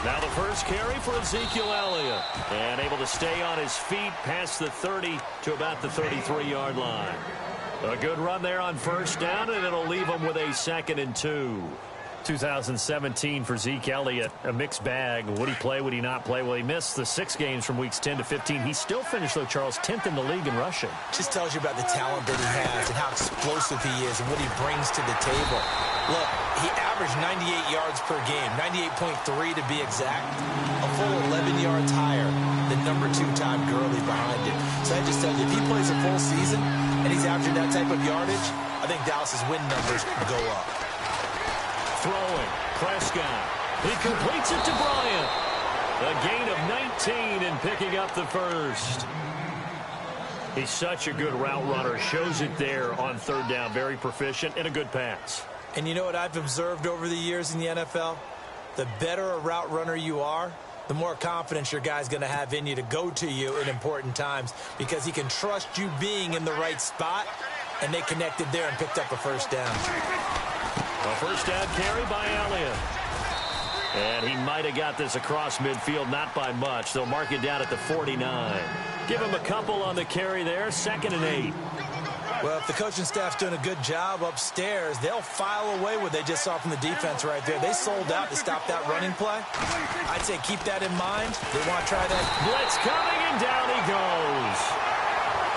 Now the first carry for Ezekiel Elliott. And able to stay on his feet past the 30 to about the 33-yard line. A good run there on first down, and it'll leave him with a 2nd and 2. 2017 for Zeke Elliott, a mixed bag. Would he play, would he not play? Well, he missed the 6 games from weeks 10 to 15. He still finished, though, Charles, 10th in the league in rushing. Just tells you about the talent that he has and how explosive he is and what he brings to the table. Look, he averaged 98 yards per game, 98.3 to be exact, a full 11 yards higher than number 2 Todd Gurley behind him. So that just tells you, if he plays a full season and he's averaging that type of yardage, I think Dallas's win numbers go up. Throwing, Prescott. He completes it to Bryant. A gain of 19 and picking up the first. He's such a good route runner. Shows it there on 3rd down. Very proficient and a good pass. And you know what I've observed over the years in the NFL? The better a route runner you are, the more confidence your guy's going to have in you to go to you in important times because he can trust you being in the right spot, and they connected there and picked up a first down. A first down carry by Elliott. And he might have got this across midfield, not by much. They'll mark it down at the 49. Give him a couple on the carry there, 2nd and 8. Well, if the coaching staff's doing a good job upstairs, they'll file away what they just saw from the defense right there. They sold out to stop that running play. I'd say keep that in mind. They want to try that. Blitz coming, and down he goes.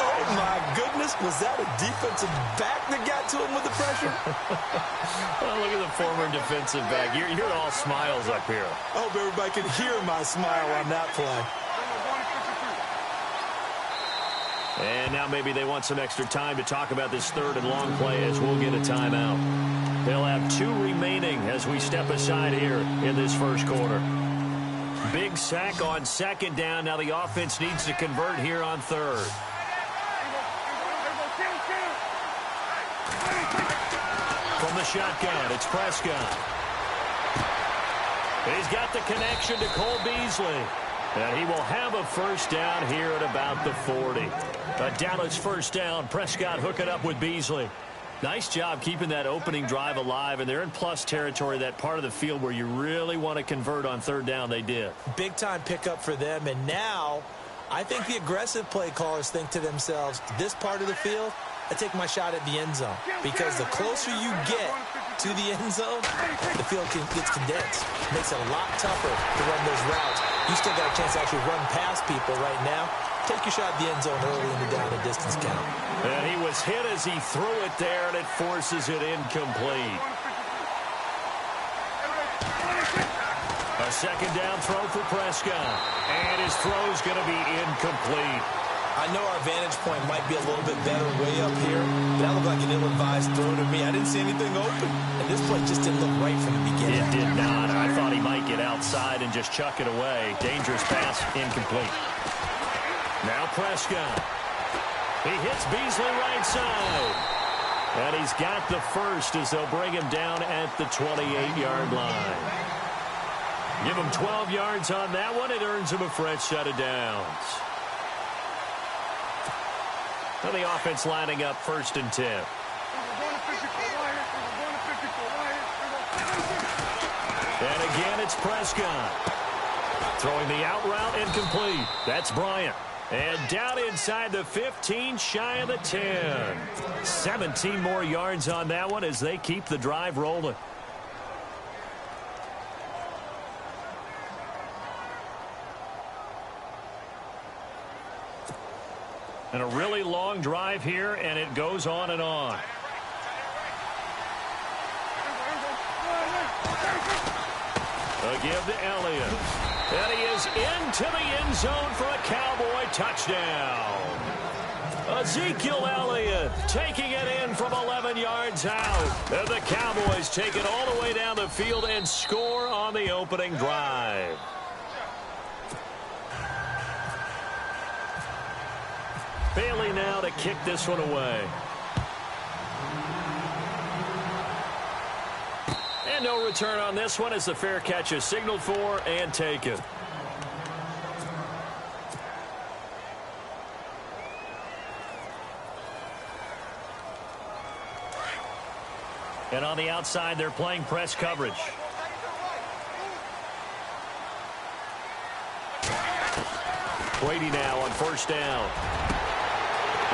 Oh, my goodness. Was that a defensive back that got to him with the pressure? Well, look at the former defensive back. You're all smiles up here. I hope everybody can hear my smile on that play. And now maybe they want some extra time to talk about this 3rd and long play as we'll get a timeout. They'll have 2 remaining as we step aside here in this first quarter. Big sack on 2nd down. Now the offense needs to convert here on 3rd. From the shotgun, it's Prescott. He's got the connection to Cole Beasley. And he will have a first down here at about the 40. A Dallas first down. Prescott hooking up with Beasley. Nice job keeping that opening drive alive, and they're in plus territory, that part of the field where you really want to convert on 3rd down. They did. Big-time pickup for them, and now I think the aggressive play callers think to themselves, this part of the field, I take my shot at the end zone, because the closer you get to the end zone, the field gets condensed. Makes it a lot tougher to run those routes. You still got a chance to actually run past people right now. Take your shot at the end zone early in the down and distance count. And he was hit as he threw it there, and it forces it incomplete. A 2nd down throw for Prescott. And his throw's going to be incomplete. I know our vantage point might be a little bit better way up here, but that looked like an ill-advised throw to me. I didn't see anything open, and this play just didn't look right from the beginning. It did not. I thought he might get outside and just chuck it away. Dangerous pass, incomplete. Now Prescott. He hits Beasley right side. And he's got the first as they'll bring him down at the 28-yard line. Give him 12 yards on that one. It earns him a fresh set of downs. And the offense lining up 1st and 10. And again, it's Prescott. Throwing the out route incomplete. That's Bryant. And down inside the 15, shy of the 10. 17 more yards on that one as they keep the drive rolling. And a really long drive here, and it goes on and on. A give to Elliott. And he is into the end zone for a Cowboy touchdown. Ezekiel Elliott taking it in from 11 yards out. And the Cowboys take it all the way down the field and score on the opening drive. Bailey now to kick this one away. And no return on this one as the fair catch is signaled for and taken. And on the outside, they're playing press coverage. Brady now on first down.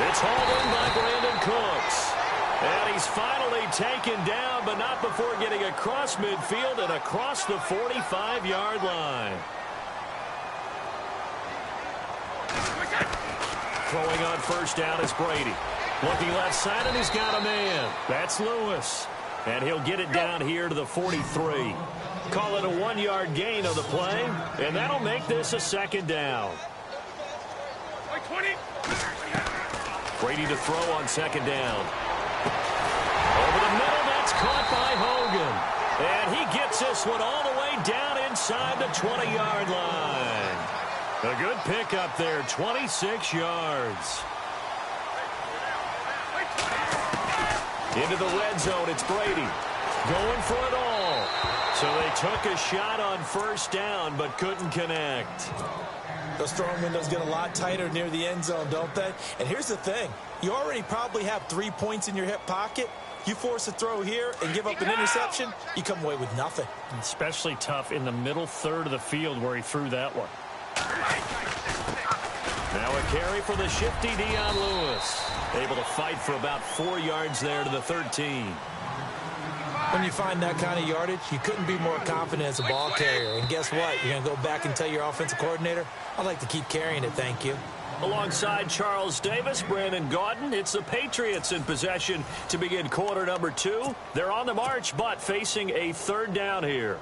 It's hauled in by Brandon Cooks. And he's finally taken down, but not before getting across midfield and across the 45-yard line. Throwing on first down is Brady. Looking left side, and he's got a man. That's Lewis. And he'll get it down here to the 43. Call it a 1-yard gain on the play, and that'll make this a second down. Brady to throw on second down. Over the middle, that's caught by Hogan. And he gets this one all the way down inside the 20-yard line. A good pickup there, 26 yards. Into the red zone, it's Brady. Going for it all. So they took a shot on first down, but couldn't connect. Those throwing windows get a lot tighter near the end zone, don't they? And here's the thing. You already probably have 3 points in your hip pocket. You force a throw here and give up an interception, you come away with nothing. Especially tough in the middle third of the field where he threw that one. Now a carry for the shifty Dion Lewis. Able to fight for about 4 yards there to the 13. When you find that kind of yardage, you couldn't be more confident as a ball carrier. And guess what? You're going to go back and tell your offensive coordinator, I'd like to keep carrying it, thank you. Alongside Charles Davis, Brandon Gaudin, it's the Patriots in possession to begin quarter number 2. They're on the march, but facing a third down here.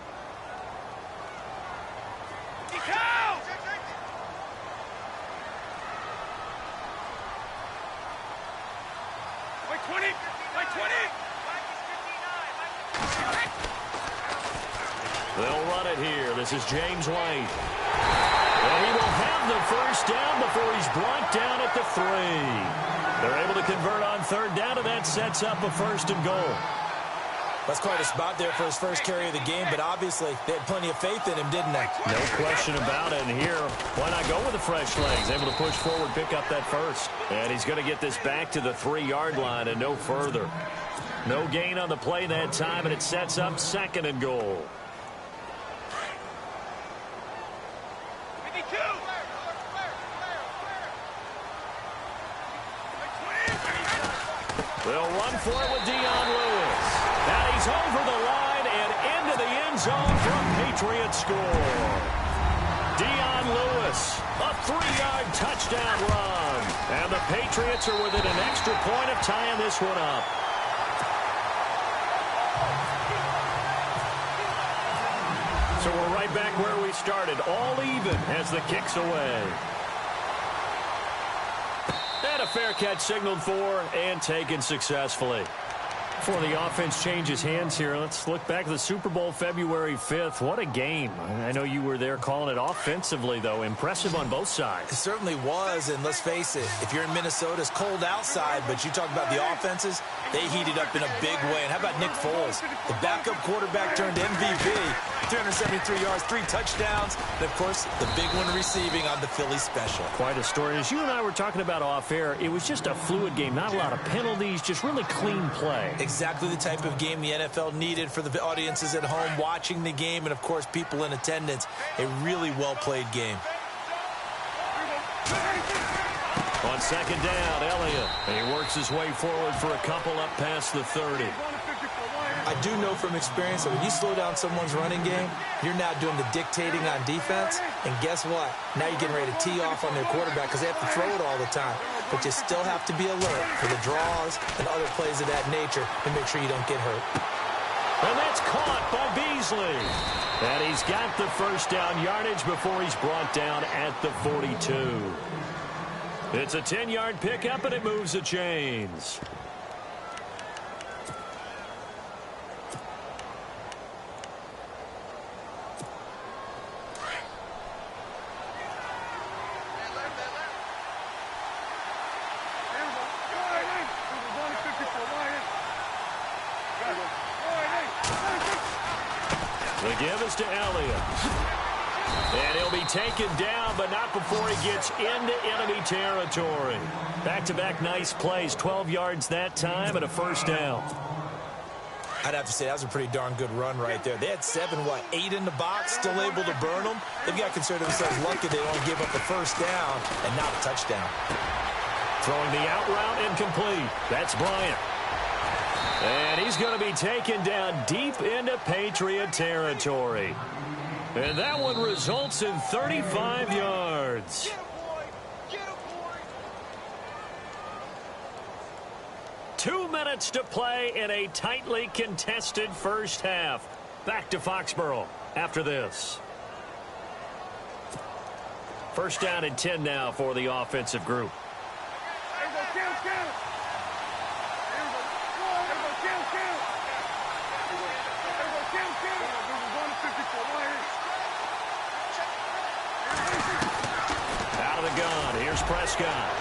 They'll run it here. This is James White. And he will have the first down before he's brought down at the 3. They're able to convert on third down, and that sets up a 1st and goal. That's quite a spot there for his first carry of the game, but obviously they had plenty of faith in him, didn't they? No question about it. And here, why not go with the fresh legs? Able to push forward, pick up that first. And he's going to get this back to the 3-yard line and no further. No gain on the play that time, and it sets up 2nd and goal. They'll run for it with Dion Lewis. Now he's over the line and into the end zone for a Patriots score. Dion Lewis, a 3-yard touchdown run. And the Patriots are within an extra point of tying this one up. So we're right back where we started, all even as the kick's away. And a fair catch signaled for and taken successfully. Before the offense changes hands here, let's look back at the Super Bowl February 5th. What a game. I know you were there calling it offensively, though. Impressive on both sides. It certainly was, and let's face it, if you're in Minnesota, it's cold outside, but you talk about the offenses, they heated up in a big way. And how about Nick Foles? The backup quarterback turned MVP, 373 yards, 3 touchdowns, and, of course, the big one receiving on the Philly special. Quite a story. As you and I were talking about off air, it was just a fluid game, not a lot of penalties, just really clean play. Exactly the type of game the NFL needed for the audiences at home watching the game and, of course, people in attendance. A really well-played game. On second down, Elliott. And he works his way forward for a couple up past the 30. I do know from experience that when you slow down someone's running game, you're now doing the dictating on defense. And guess what? Now you're getting ready to tee off on their quarterback because they have to throw it all the time. But you still have to be alert for the draws and other plays of that nature to make sure you don't get hurt. And that's caught by Beasley. And he's got the first down yardage before he's brought down at the 42. It's a 10-yard pickup, and it moves the chains. The give is to Elliott. And he'll be taken down, but not before he gets into enemy territory. Back-to-back nice plays, 12 yards that time and a first down. I'd have to say that was a pretty darn good run right there. They had 8 in the box, still able to burn them. They've got to consider themselves lucky they don't give up the first down and not a touchdown. Throwing the out route incomplete. That's Bryant. And he's going to be taken down deep into Patriot territory. And that one results in 35 yards. 2 minutes to play in a tightly contested first half. Back to Foxborough after this. First down and 10 now for the offensive group. Out of the gun, here's Prescott.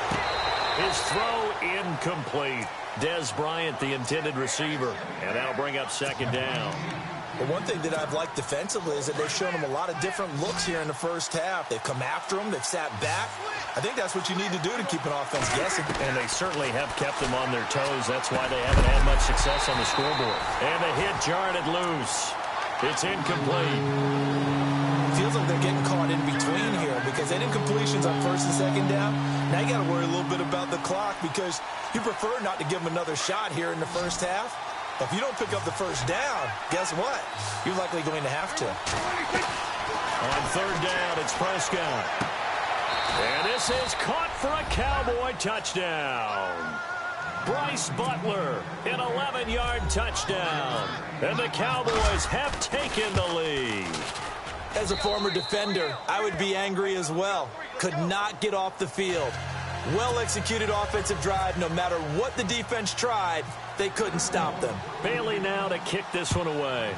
His throw incomplete. Des Bryant, the intended receiver. And that'll bring up second down. Well, one thing that I've liked defensively is that they've shown them a lot of different looks here in the first half. They've come after them. They've sat back. I think that's what you need to do to keep an offense guessing. And they certainly have kept them on their toes. That's why they haven't had much success on the scoreboard. And the hit jarred it loose. It's incomplete. Feels like they're getting caught in between here because they didn't incompletions on first and second down. Now you got to worry a little bit about the clock because you prefer not to give them another shot here in the first half. But if you don't pick up the first down, guess what? You're likely going to have to. On third down, it's Prescott. And this is caught for a Cowboy touchdown. Bryce Butler, an 11-yard touchdown. And the Cowboys have taken the lead. As a former defender, I would be angry as well. Could not get off the field. Well-executed offensive drive. No matter what the defense tried, they couldn't stop them. Bailey now to kick this one away.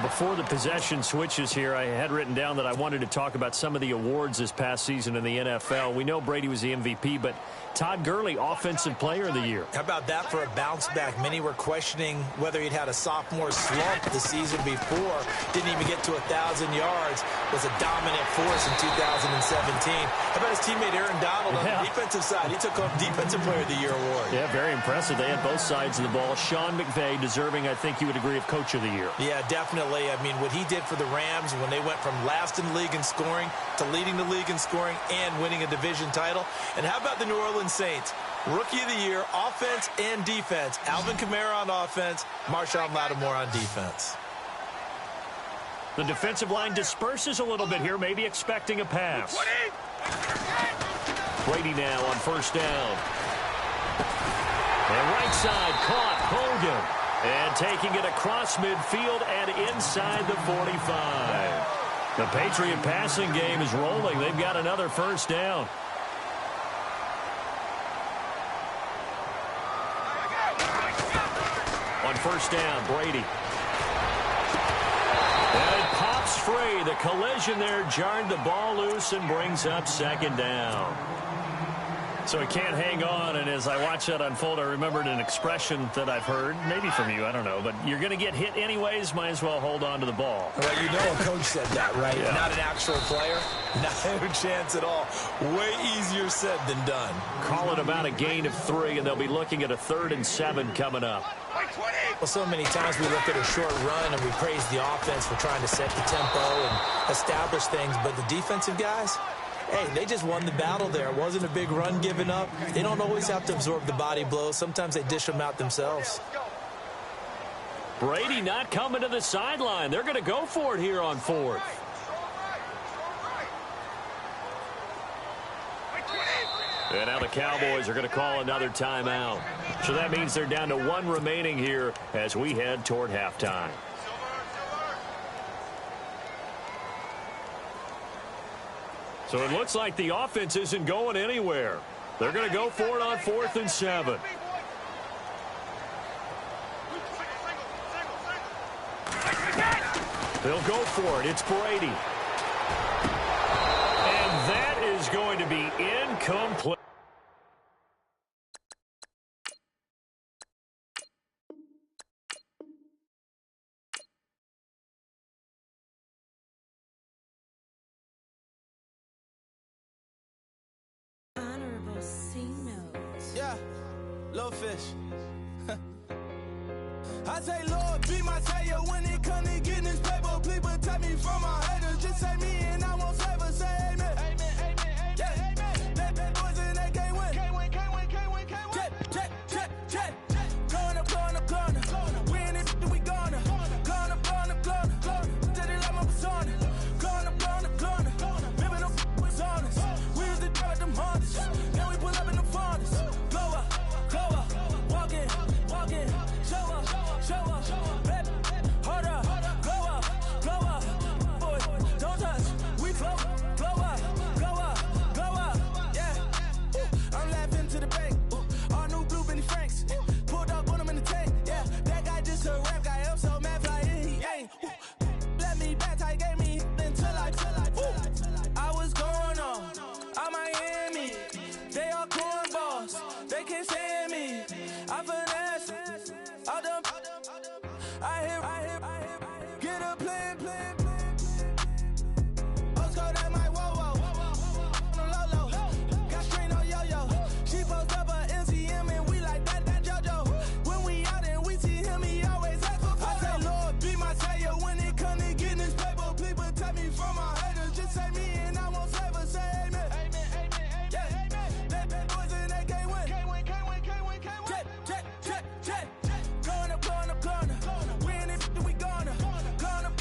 Before the possession switches here, I had written down that I wanted to talk about some of the awards this past season in the NFL. We know Brady was the MVP, but Todd Gurley, Offensive Player of the Year. How about that for a bounce back? Many were questioning whether he'd had a sophomore slump the season before. Didn't even get to 1,000 yards. Was a dominant force in 2017. How about his teammate Aaron Donald on the defensive side? He took home Defensive Player of the Year award. Yeah, very impressive. They had both sides of the ball. Sean McVay deserving, I think you would agree, of Coach of the Year. Yeah, definitely. I mean, what he did for the Rams when they went from last in the league in scoring to leading the league in scoring and winning a division title. And how about the New Orleans Saints? Rookie of the Year, offense and defense. Alvin Kamara on offense, Marshawn Lattimore on defense. The defensive line disperses a little bit here, maybe expecting a pass. Brady now on first down. And right side caught Hogan. And taking it across midfield and inside the 45. The Patriot passing game is rolling. They've got another first down. On first down, Brady. And it pops free. The collision there jarred the ball loose and brings up second down. So he can't hang on, and as I watch that unfold, I remembered an expression that I've heard, maybe from you, I don't know, but you're going to get hit anyways, might as well hold on to the ball. Well, you know a coach said that, right? Yeah. Not an actual player. No chance at all. Way easier said than done. Call it about a gain of 3, and they'll be looking at a 3rd and 7 coming up. Well, so many times we look at a short run and we praise the offense for trying to set the tempo and establish things, but the defensive guys, hey, they just won the battle there. It wasn't a big run given up. They don't always have to absorb the body blows. Sometimes they dish them out themselves. Brady not coming to the sideline. They're going to go for it here on 4th. And now the Cowboys are going to call another timeout. So that means they're down to 1 remaining here as we head toward halftime. So it looks like the offense isn't going anywhere. They're going to go for it on 4th and 7. They'll go for it. It's Brady. And that is going to be incomplete. Little fish. I say, Lord, be my savior when it comes to getting this paper. Please protect me from my haters. Just say me and I won't save us. Say amen. Amen, amen, amen, yeah. Amen. That boys in that can't win. Can't win, can't win, can't win, can't win. Check. Going up. We in it, we gonna. Going up. Did it like my persona. Going up. Ripping them was honest. We used to drive them Hondas. Then we pull up in the Fondas. Glow up. Walk in. Show up. Baby, hold up. Glow up. Boy, don't touch. We flow. Glow up. Yeah. Ooh, I'm laughing to the bank. Ooh, all new blue Benny Franks. Pulled up on him in the tank. Yeah, that guy just a rap guy. I'm so mad flying. He ain't. Ooh, let me back. I gave me until I. I was going on Miami. They all cornballs. They can't stand me. I finesse. All them. I hear. Get a plan. Oscar, that my whoa. Low. Got strain on yo-yo. She post up a MCM and we like that JoJo. When we out and we see him, he always ask for photo. I say, Lord, be my savior when it comes to getting this paper. Please protect me from my haters. Just say me and I won't save us. Say amen. Amen. Yeah. That boys in that can't win. Can't win. Check. Going up. We in it, we gonna. Going up.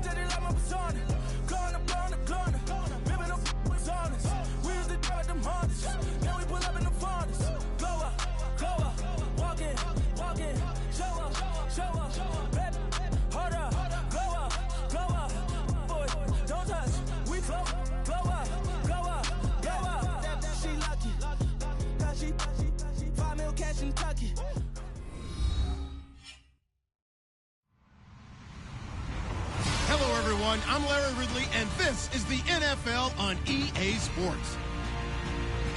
Did it like my persona. Going up. Ripping them was honest. We used to drive them Hondas. Then we pull up in the Fondas. Glow up. Walk in. Show up. Baby, hold up. Glow up. Boy, don't touch. We flow. Glow up. She lucky. Cause she 5 mil cash in Kentucky. Hello, everyone. I'm Larry Ridley, and this is the NFL on EA Sports.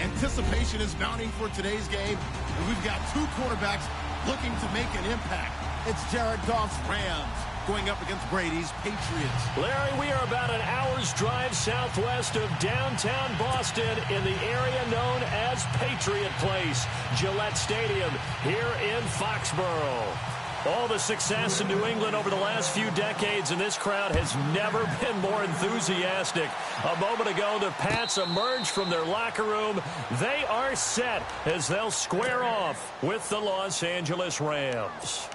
Anticipation is mounting for today's game, and we've got two quarterbacks looking to make an impact. It's Jared Goff's Rams going up against Brady's Patriots. Larry, we are about an hour's drive southwest of downtown Boston in the area known as Patriot Place, Gillette Stadium here in Foxborough. All the success in New England over the last few decades, and this crowd has never been more enthusiastic. A moment ago, the Pats emerged from their locker room. They are set as they'll square off with the Los Angeles Rams.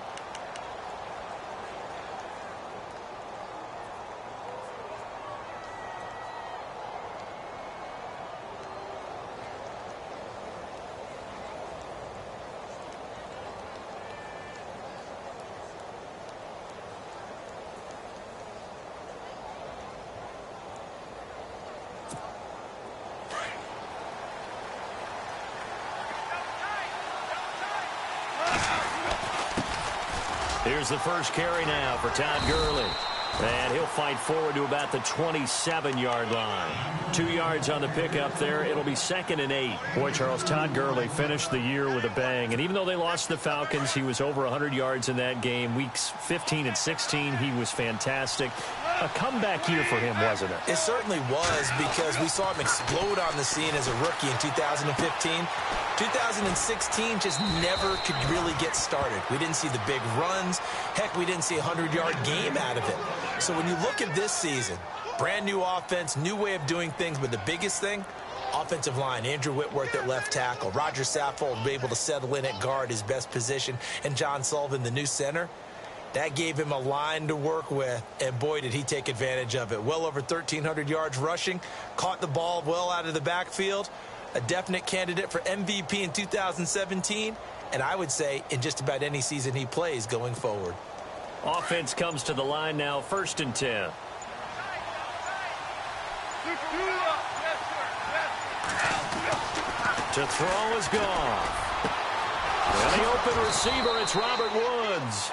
Here's the first carry now for Todd Gurley. And he'll fight forward to about the 27-yard line. 2 yards on the pickup there. It'll be 2nd and 8. Boy, Charles, Todd Gurley finished the year with a bang. And even though they lost the Falcons, he was over 100 yards in that game. Weeks 15 and 16, he was fantastic. A comeback year for him, wasn't it? It certainly was, because we saw him explode on the scene as a rookie in 2015. 2016 just never could really get started. We didn't see the big runs. Heck, we didn't see a 100-yard game out of it. So when you look at this season, brand new offense, new way of doing things, but the biggest thing, offensive line, Andrew Whitworth at left tackle, Roger Saffold able to settle in at guard, his best position, and John Sullivan, the new center. That gave him a line to work with, and boy, did he take advantage of it. Well over 1,300 yards rushing, caught the ball well out of the backfield, a definite candidate for MVP in 2017, and I would say in just about any season he plays going forward. Offense comes to the line now, 1st and 10. To throw is gone. And the open receiver, it's Robert Woods.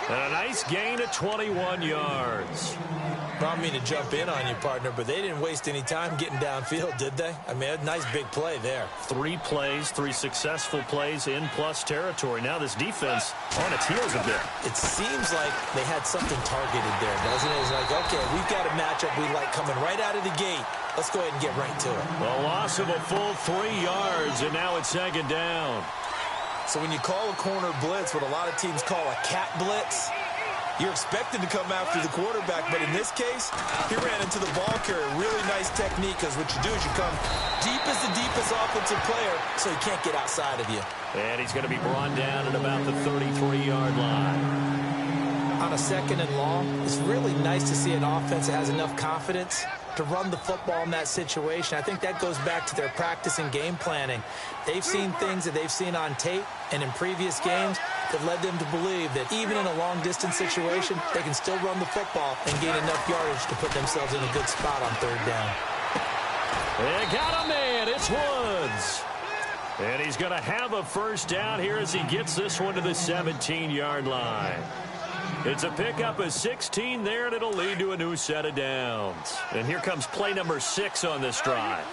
And a nice gain of 21 yards. I don't mean to jump in on you, partner, but they didn't waste any time getting downfield, did they? I mean, a nice big play there. 3 plays, 3 successful plays in plus territory. Now this defense on its heels a bit. It seems like they had something targeted there, doesn't it? It's like, okay, we've got a matchup we like coming right out of the gate. Let's go ahead and get right to it. A loss of a full 3 yards, and now it's second down. So when you call a corner blitz, what a lot of teams call a cat blitz, you're expected to come after the quarterback, but in this case, he ran into the ball carrier. Really nice technique, because what you do is you come deep as the deepest offensive player, so he can't get outside of you. And he's going to be brought down at about the 33-yard line. On a second and long, it's really nice to see an offense that has enough confidence to run the football in that situation. I think that goes back to their practice and game planning. They've seen things that they've seen on tape and in previous games that led them to believe that even in a long-distance situation, they can still run the football and gain enough yardage to put themselves in a good spot on third down. They got a man. It's Woods. And he's going to have a first down here as he gets this one to the 17-yard line. It's a pickup of 16 there, and it'll lead to a new set of downs. And here comes play number 6 on this drive.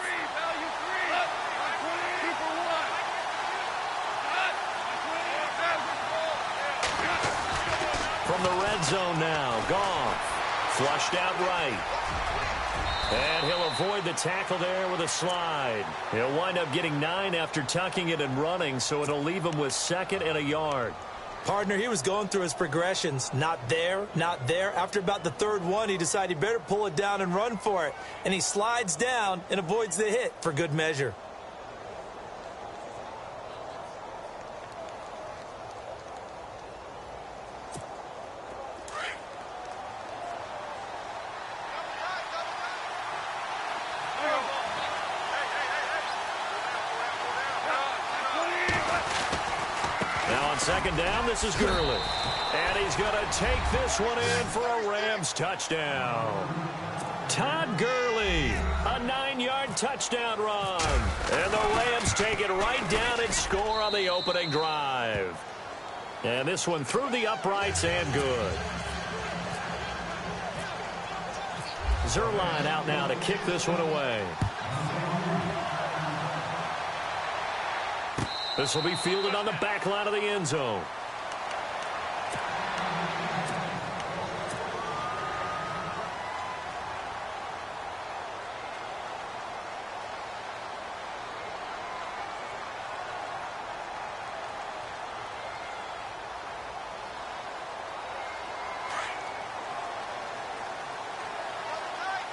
From the red zone now, Goff. Flushed out right. And he'll avoid the tackle there with a slide. He'll wind up getting 9 after tucking it and running, so it'll leave him with 2nd and a yard. Partner, he was going through his progressions. Not there, not there. After about the 3rd one, he decided he better pull it down and run for it. And he slides down and avoids the hit for good measure. Second down, this is Gurley. And he's going to take this one in for a Rams touchdown. Todd Gurley, a 9-yard touchdown run. And the Rams take it right down and score on the opening drive. And this one through the uprights and good. Zerline out now to kick this one away. This will be fielded on the back line of the end zone.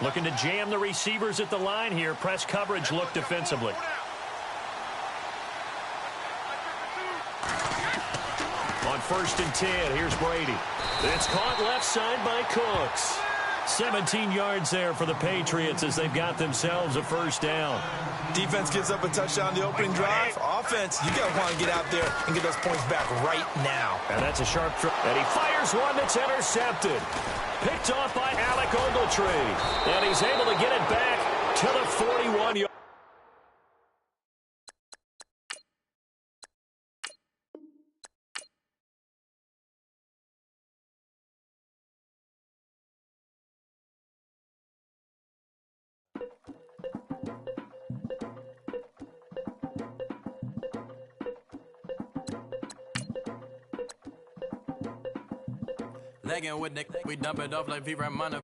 Looking to jam the receivers at the line here. Press coverage look defensively. On 1st and 10, here's Brady. It's caught left side by Cooks. 17 yards there for the Patriots as they've got themselves a first down. Defense gives up a touchdown the opening drive. Offense, you got to want to get out there and get those points back right now. And that's a sharp throw. And he fires one that's intercepted. Picked off by Alec Ogletree. And he's able to get it back to the 41-yard. Legging with Nick, we dump it off like V-Ram on the